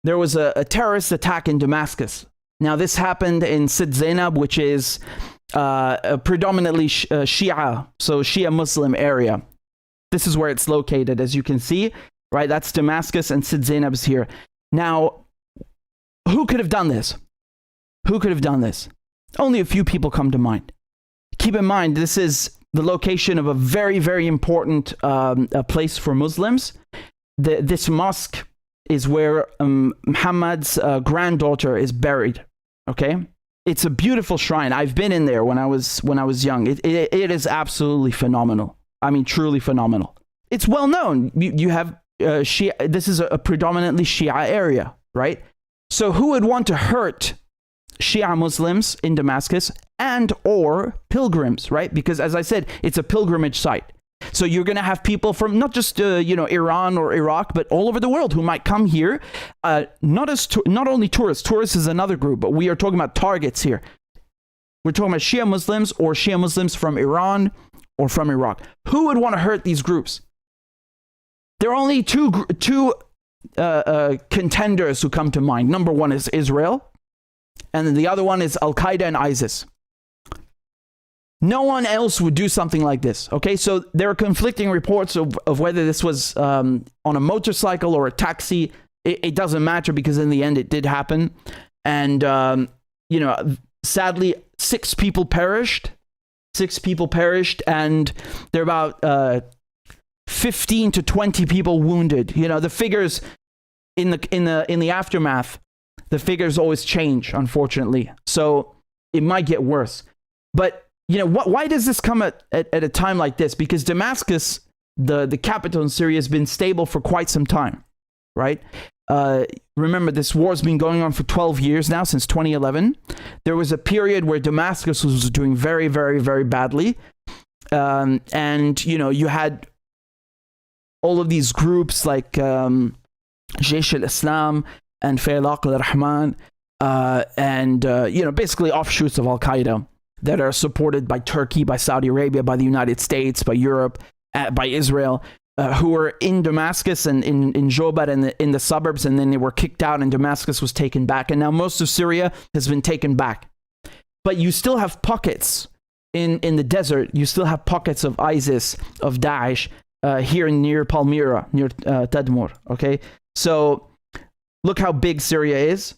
there was a terrorist attack in Damascus. Now, this happened in Sid Zainab, which is a predominantly Shia, so Shia Muslim area. This is where it's located, as you can see, right? That's Damascus, and Sid Zainab is here. Now, who could have done this? Who could have done this? Only a few people come to mind. Keep in mind, this is the location of a very, very important place for Muslims. This mosque is where Muhammad's granddaughter is buried. Okay, it's a beautiful shrine. I've been in there when I was young. It is absolutely phenomenal. I mean, truly phenomenal. It's well known. You have Shia. This is a predominantly Shia area, right? So who would want to hurt Shia Muslims in Damascus and or pilgrims, right? Because as I said, it's a pilgrimage site. So you're going to have people from not just Iran or Iraq, but all over the world who might come here. Not only tourists. Tourists is another group, but we are talking about targets here. We're talking about Shia Muslims or Shia Muslims from Iran or from Iraq. Who would want to hurt these groups? There are only two contenders who come to mind. Number one is Israel, and then the other one is Al-Qaeda and ISIS. No one else would do something like this, okay? So there are conflicting reports of whether this was on a motorcycle or a taxi. It doesn't matter, because in the end it did happen. And, sadly, 6 people perished. 6 people perished, and there are about 15 to 20 people wounded. You know, the figures in the aftermath, the figures always change, unfortunately. So it might get worse. But why does this come at a time like this? Because Damascus, the capital in Syria, has been stable for quite some time, right? Remember, this war has been going on for 12 years now, since 2011. There was a period where Damascus was doing very, very, very badly. And, you had all of these groups like Jaish al-Islam and Faylaq al-Rahman, basically offshoots of Al-Qaeda that are supported by Turkey, by Saudi Arabia, by the United States, by Europe, by Israel, who were in Damascus and in Jobat and in the suburbs, and then they were kicked out and Damascus was taken back. And now most of Syria has been taken back. But you still have pockets in the desert. You still have pockets of ISIS, of Daesh, here near Palmyra, near Tadmur, okay? So look how big Syria is.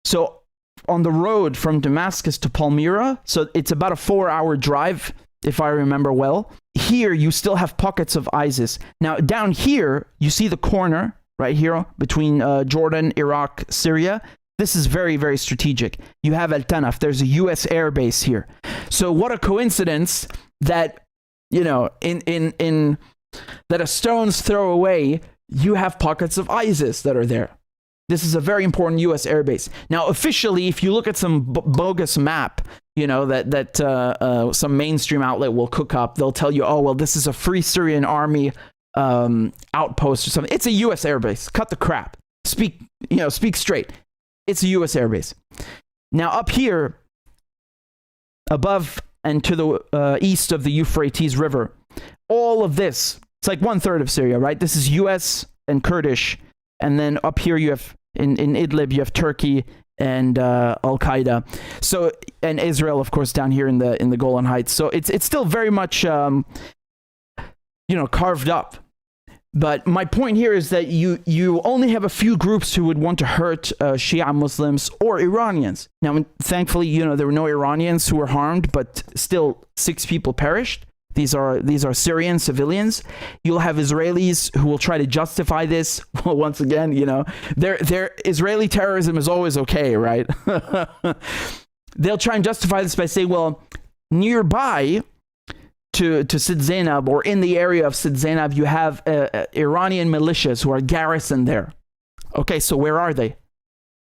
So on the road from Damascus to Palmyra, so it's about a 4-hour drive, if I remember well. Here, you still have pockets of ISIS. Now, down here, you see the corner right here between Jordan, Iraq, Syria. This is very, very strategic. You have Al Tanaf. There's a U.S. air base here. So what a coincidence that, that a stone's throw away, you have pockets of ISIS that are there. This is a very important U.S. airbase. Now, officially, if you look at some bogus map, that some mainstream outlet will cook up, they'll tell you, oh, well, this is a Free Syrian Army outpost or something. It's a U.S. airbase. Cut the crap. Speak straight. It's a U.S. airbase. Now, up here, above and to the east of the Euphrates River, all of this, it's like 1/3 of Syria, right? This is U.S. and Kurdish. And then up here you have, in Idlib, you have Turkey and Al-Qaeda. So, and Israel, of course, down here in the Golan Heights. So it's still very much, carved up. But my point here is that you only have a few groups who would want to hurt Shia Muslims or Iranians. Now, thankfully, there were no Iranians who were harmed, but still 6 people perished. These are Syrian civilians. You'll have Israelis who will try to justify this. Well, once again, their Israeli terrorism is always okay, right? They'll try and justify this by saying, well, nearby to Sid Zainab, or in the area of Sid Zainab, you have Iranian militias who are garrisoned there. Okay, so where are they?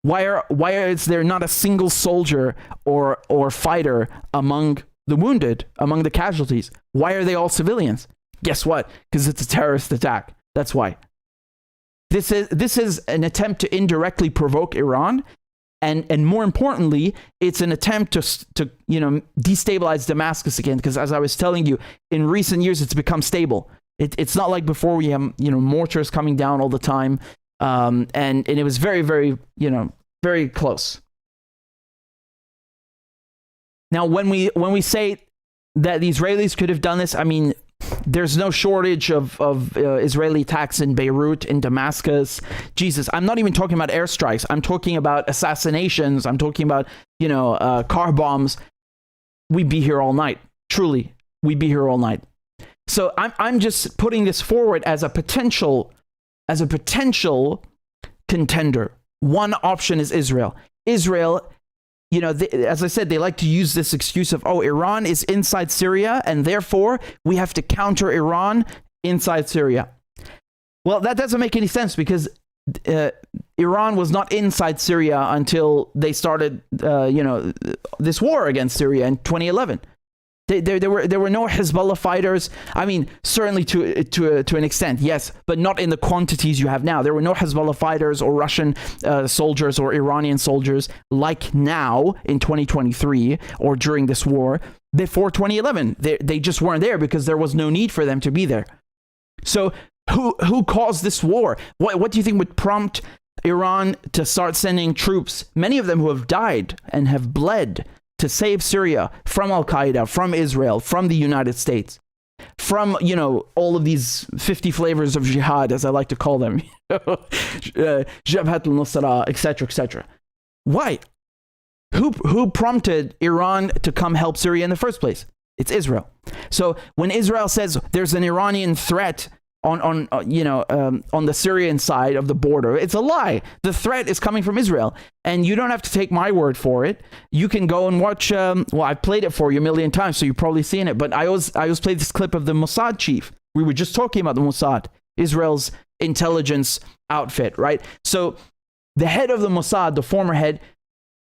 Why is there not a single soldier or fighter among the wounded, among the casualties? Why are they all civilians? Guess what? Because it's a terrorist attack. That's why. This is an attempt to indirectly provoke Iran, and more importantly, it's an attempt to destabilize Damascus again. Because as I was telling you, in recent years, it's become stable. It's not like before we have mortars coming down all the time. And it was very, very, very close. Now, when we say that the Israelis could have done this, I mean, there's no shortage of Israeli attacks in Beirut, in Damascus. Jesus, I'm not even talking about airstrikes. I'm talking about assassinations. I'm talking about, car bombs. We'd be here all night. Truly, we'd be here all night. So I'm just putting this forward as a potential contender. One option is Israel. Israel, as I said, they like to use this excuse of, Iran is inside Syria, and therefore we have to counter Iran inside Syria. Well, that doesn't make any sense, because Iran was not inside Syria until they started, this war against Syria in 2011. There were no Hezbollah fighters. I mean, certainly to an extent, yes, but not in the quantities you have now. There were no Hezbollah fighters or Russian soldiers or Iranian soldiers like now in 2023 or during this war before 2011. They just weren't there because there was no need for them to be there. So who caused this war? What do you think would prompt Iran to start sending troops, many of them who have died and have bled, to save Syria from Al-Qaeda, from Israel, from the United States, from, all of these 50 flavors of jihad, as I like to call them, Jabhat al-Nusra, etc., etc. Why? Who prompted Iran to come help Syria in the first place? It's Israel. So when Israel says there's an Iranian threat on the Syrian side of the border, it's a lie. The threat is coming from Israel, and you don't have to take my word for it. You can go and watch. I've played it for you a million times, so you've probably seen it. But I always play this clip of the Mossad chief. We were just talking about the Mossad, Israel's intelligence outfit, right? So the head of the Mossad, the former head,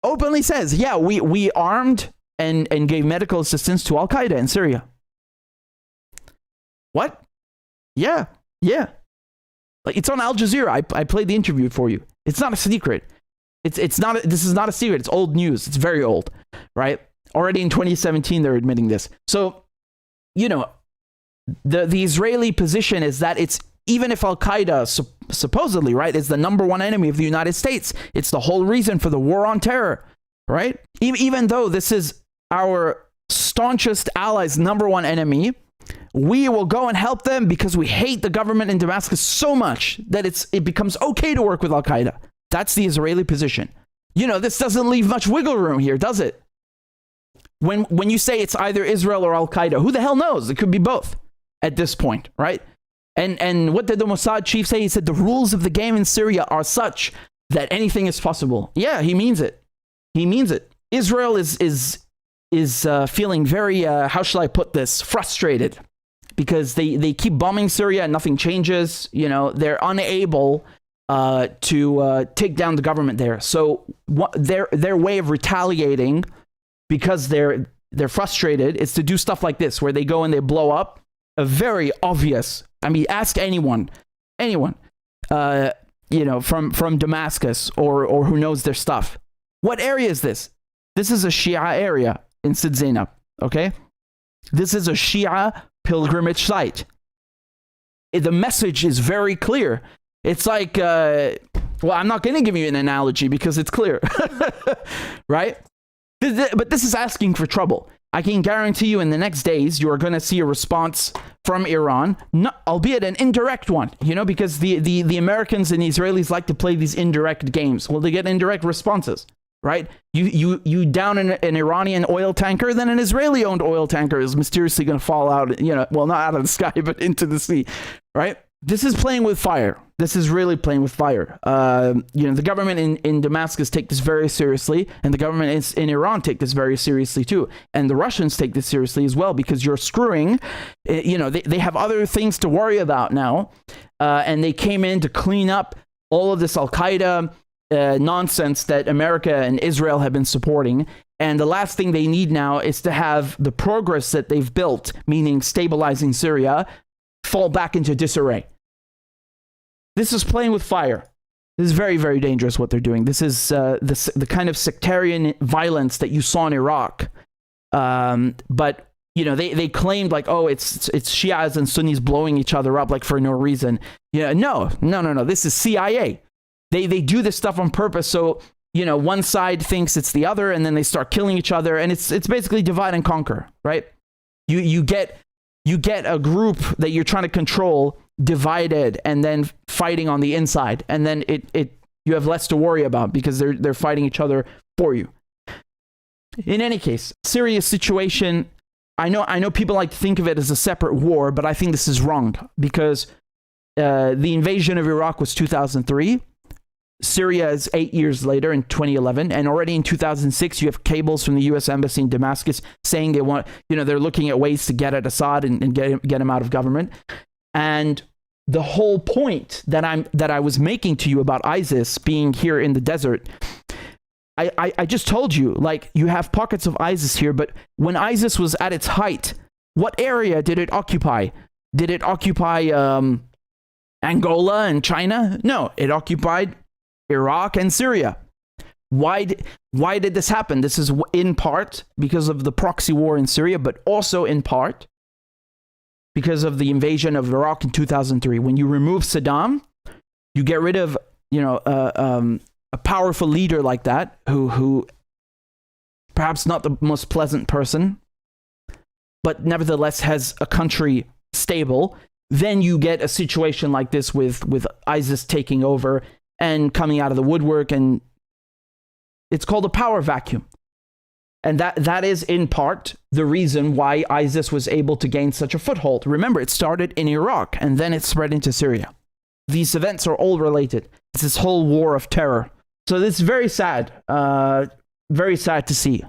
openly says, "Yeah, we armed and gave medical assistance to Al Qaeda in Syria." What? Yeah. Like, it's on Al Jazeera. I played the interview for you. It's not a secret. It's not. This is not a secret. It's old news. It's very old, right? Already in 2017, they're admitting this. So, the Israeli position is that it's, even if Al Qaeda supposedly, right, is the number one enemy of the United States, it's the whole reason for the war on terror, right? Even though this is our staunchest allies' number one enemy, we will go and help them because we hate the government in Damascus so much that it becomes okay to work with Al Qaeda. That's the Israeli position. This doesn't leave much wiggle room here, does it? When you say it's either Israel or Al Qaeda, who the hell knows? It could be both at this point, right? And what did the Mossad chief say? He said the rules of the game in Syria are such that anything is possible. Yeah, he means it. He means it. Israel is feeling very, how shall I put this, frustrated, because they keep bombing Syria and nothing changes. They're unable to take down the government there. So their way of retaliating, because they're frustrated, is to do stuff like this, where they go and they blow up a very obvious, I mean, ask anyone, from Damascus or who knows their stuff. What area is this? This is a Shia area in Sid Zainab, okay? This is a Shia pilgrimage site. The message is very clear. It's like, I'm not going to give you an analogy because it's clear, right? But this is asking for trouble. I can guarantee you in the next days, you are going to see a response from Iran, albeit an indirect one, because the Americans and the Israelis like to play these indirect games. Well, they get indirect responses, right? You down an Iranian oil tanker, then an Israeli-owned oil tanker is mysteriously going to fall out, not out of the sky, but into the sea, right? This is playing with fire. This is really playing with fire. The government in Damascus take this very seriously, and the government in Iran take this very seriously too. And the Russians take this seriously as well, because you're screwing, they have other things to worry about now. And they came in to clean up all of this Al-Qaeda nonsense that America and Israel have been supporting. And the last thing they need now is to have the progress that they've built, meaning stabilizing Syria, fall back into disarray. This is playing with fire. This is very, very dangerous what they're doing. This is the kind of sectarian violence that you saw in Iraq. But they claimed like, it's Shias and Sunnis blowing each other up like for no reason. Yeah, no. This is CIA. They do this stuff on purpose. So, you know, one side thinks it's the other, and then they start killing each other, and it's basically divide and conquer, right? You get a group that you're trying to control divided and then fighting on the inside, and then you have less to worry about because they're fighting each other for you. In any case, Syria's situation, I know people like to think of it as a separate war, but I think this is wrong because the invasion of Iraq was 2003. Syria is 8 years later in 2011, and already in 2006 you have cables from the U.S. Embassy in Damascus saying they want, you know, they're looking at ways to get at Assad and get him out of government. And the whole point that I was making to you about ISIS being here in the desert, I just told you, like, you have pockets of ISIS here, but when ISIS was at its height, what area did it occupy? Did it occupy Angola and China? No, it occupied Iraq and Syria. Why did this happen? This is in part because of the proxy war in Syria, but also in part because of the invasion of Iraq in 2003. When you remove Saddam, you get rid of, you know, a powerful leader like that, who perhaps not the most pleasant person, but nevertheless has a country stable. Then you get a situation like this with ISIS taking over and coming out of the woodwork, and it's called a power vacuum. And that is in part the reason why ISIS was able to gain such a foothold. Remember, it started in Iraq and then it spread into Syria. These events are all related. It's this whole war of terror. So this is very sad to see.